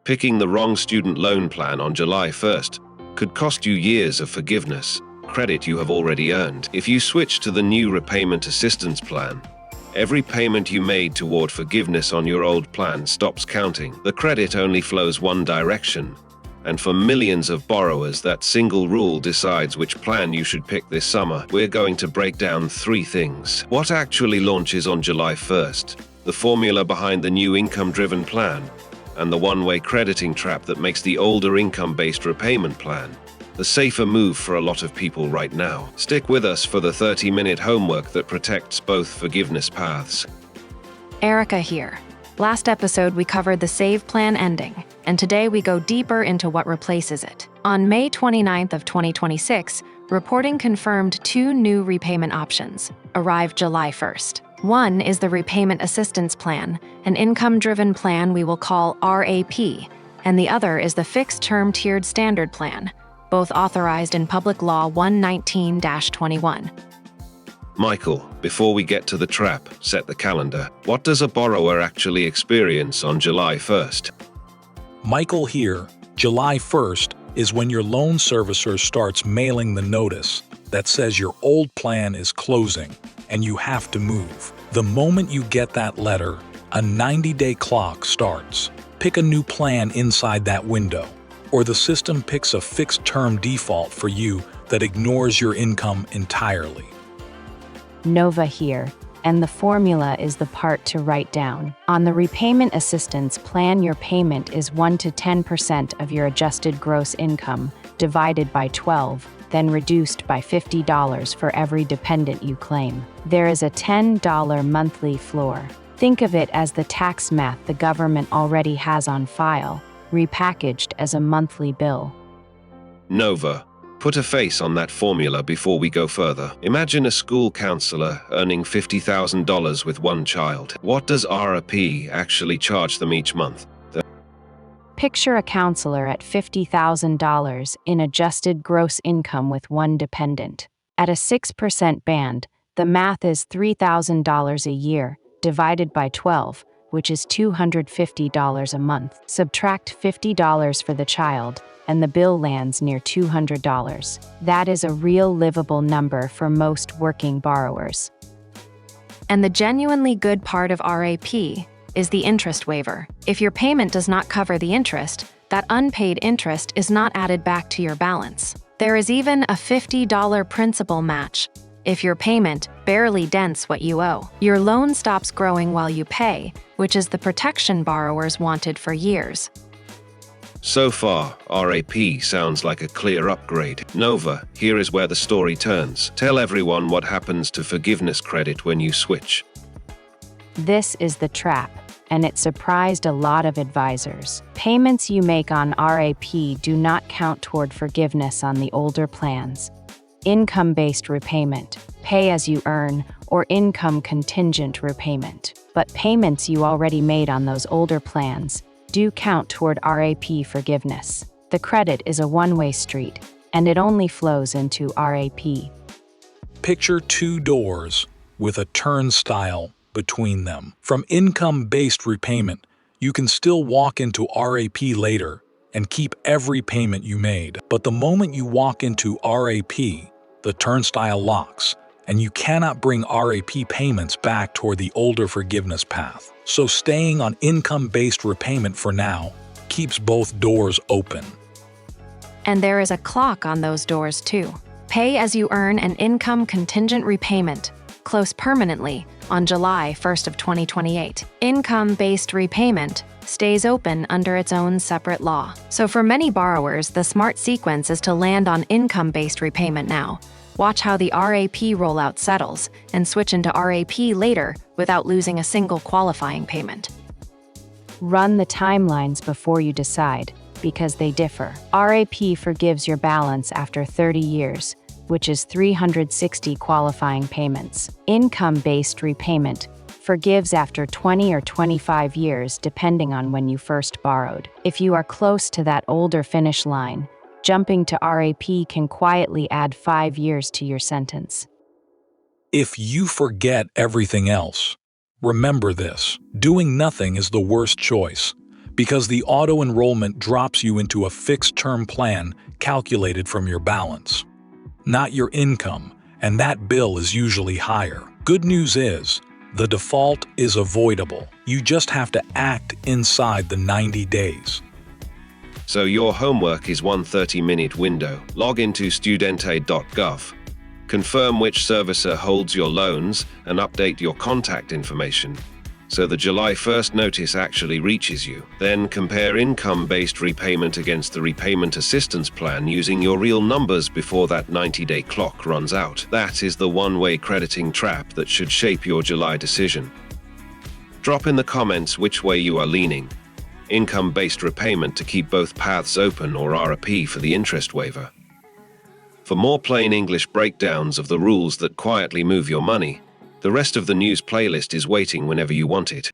Picking the wrong student loan plan on July 1st could cost you years of forgiveness, credit you have already earned. If you switch to the new Repayment Assistance Plan, every payment you made toward forgiveness on your old plan stops counting. The credit only flows one direction, and for millions of borrowers, that single rule decides which plan you should pick this summer. We're going to break down 3 things. What actually launches on July 1st, the formula behind the new income-driven plan, and the one-way crediting trap that makes the older income-based repayment plan the safer move for a lot of people right now. Stick with us for the 30-minute homework that protects both forgiveness paths. Erica here. Last episode, we covered the SAVE plan ending, and today we go deeper into what replaces it. On May 29th of 2026, reporting confirmed 2 new repayment options arrived July 1st. One is the Repayment Assistance Plan, an income-driven plan we will call RAP, and the other is the Fixed-Term Tiered Standard Plan, both authorized in Public Law 119-21. Michael, before we get to the trap, set the calendar. What does a borrower actually experience on July 1st? Michael here. July 1st is when your loan servicer starts mailing the notice that says your old plan is closing and you have to move. The moment you get that letter, a 90-day clock starts. Pick a new plan inside that window, or the system picks a fixed-term default for you that ignores your income entirely. Nova here, and the formula is the part to write down. On the Repayment Assistance Plan, your payment is 1 to 10% of your adjusted gross income, divided by 12, then reduced by $50 for every dependent you claim. There is a $10 monthly floor. Think of it as the tax math the government already has on file, repackaged as a monthly bill. Nova, put a face on that formula before we go further. Imagine a school counselor earning $50,000 with one child. What does RAP actually charge them each month? Picture a counselor at $50,000 in adjusted gross income with one dependent. At a 6% band, the math is $3,000 a year, divided by 12, which is $250 a month. Subtract $50 for the child, and the bill lands near $200. That is a real livable number for most working borrowers. And the genuinely good part of RAP is the interest waiver. If your payment does not cover the interest, that unpaid interest is not added back to your balance. There is even a $50 principal match. If your payment barely dents what you owe, your loan stops growing while you pay, which is the protection borrowers wanted for years. So far, RAP sounds like a clear upgrade. Nova, here is where the story turns. Tell everyone what happens to forgiveness credit when you switch. This is the trap, and it surprised a lot of advisors. Payments you make on RAP do not count toward forgiveness on the older plans. Income-based repayment, pay as you earn, or income contingent repayment. But payments you already made on those older plans do count toward RAP forgiveness. The credit is a one-way street, and it only flows into RAP. Picture 2 doors with a turnstile between them. From income-based repayment, you can still walk into RAP later and keep every payment you made. But the moment you walk into RAP, the turnstile locks, and you cannot bring RAP payments back toward the older forgiveness path. So staying on income-based repayment for now keeps both doors open. And there is a clock on those doors too. Pay as you earn and income contingent repayment close permanently on July 1st of 2028. Income-based repayment stays open under its own separate law. So for many borrowers, the smart sequence is to land on income-based repayment now. Watch how the RAP rollout settles and switch into RAP later without losing a single qualifying payment. Run the timelines before you decide, because they differ. RAP forgives your balance after 30 years, which is 360 qualifying payments. Income-based repayment forgives after 20 or 25 years depending on when you first borrowed. If you are close to that older finish line, jumping to RAP can quietly add 5 years to your sentence. If you forget everything else, remember this: doing nothing is the worst choice, because the auto-enrollment drops you into a fixed-term plan calculated from your balance, not your income, and that bill is usually higher. Good news is, the default is avoidable. You just have to act inside the 90 days. So your homework is one 30-minute window. Log into studentaid.gov. Confirm which servicer holds your loans and update your contact information so the July 1st notice actually reaches you. Then compare income-based repayment against the repayment assistance plan using your real numbers before that 90-day clock runs out. That is the one-way crediting trap that should shape your July decision. Drop in the comments which way you are leaning. Income-based repayment to keep both paths open, or RAP for the interest waiver. For more plain English breakdowns of the rules that quietly move your money, the rest of the news playlist is waiting whenever you want it.